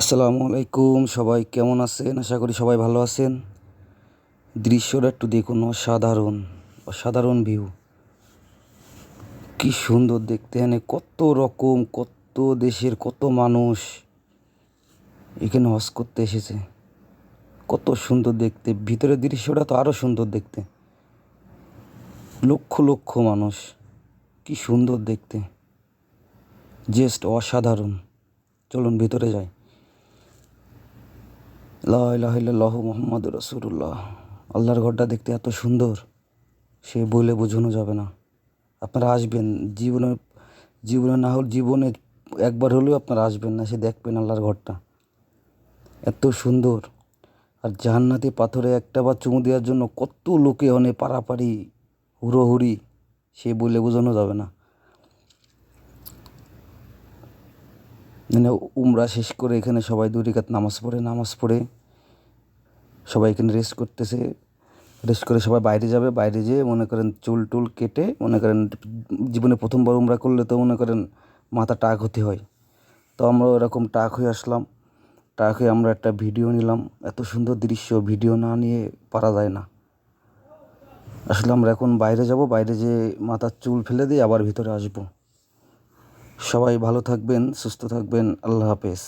আসসালামু আলাইকুম, সবাই কেমন আছেন? আশা করি সবাই ভালো আছেন। দৃশ্যটা একটু দেখুন, অসাধারণ অসাধারণ ভিউ। কি সুন্দর দেখতে, এখানে কত রকম, কত দেশের কত মানুষ এখানে হজ করতে এসেছে। কত সুন্দর দেখতে, ভিতরের দৃশ্যটা তো আরও সুন্দর দেখতে। লক্ষ লক্ষ মানুষ, কি সুন্দর দেখতে, জাস্ট অসাধারণ। চলুন ভিতরে যাই। লা ইলাহা ইল্লাল্লাহু মুহাম্মাদুর রাসূলুল্লাহ। আল্লাহর ঘরটা দেখতে এত সুন্দর, সে বলে বোঝানো যাবে না। আপনারা আসবেন, জীবনে জীবনে না হলে জীবনে একবার হলেও আপনারা আসবেন না, সে দেখবেন আল্লাহর ঘরটা এত সুন্দর। আর জান্নাতি পাথরে একটা বার চুমু দেওয়ার জন্য কত লোকে অনেক পাড়াপাড়ি, হুড়োহুড়ি, সে বলে বোঝানো যাবে না। মানে উমরা শেষ করে এখানে সবাই 2 রাকাত নামাজ পড়ে সবাই এখানে রেস্ট করতেছে। রেস্ট করে সবাই বাইরে যাবে, বাইরে যেয়ে মনে করেন চুল টুল কেটে, মনে করেন জীবনে প্রথমবার উমরা করলে তো মনে করেন মাথা টাক হতে হয়। তো আমরা এরকম টাক হয়ে আসলাম। টাক হয়ে আমরা একটা ভিডিও নিলাম। এত সুন্দর দৃশ্য, ভিডিও না নিয়ে পারা যায় না। আসলে আমরা এখন বাইরে যাব, বাইরে যেয়ে মাথার চুল ফেলে দিয়ে আবার ভিতরে আসব। সবাই ভালো থাকবেন, সুস্থ থাকবেন। আল্লাহ হাফেজ।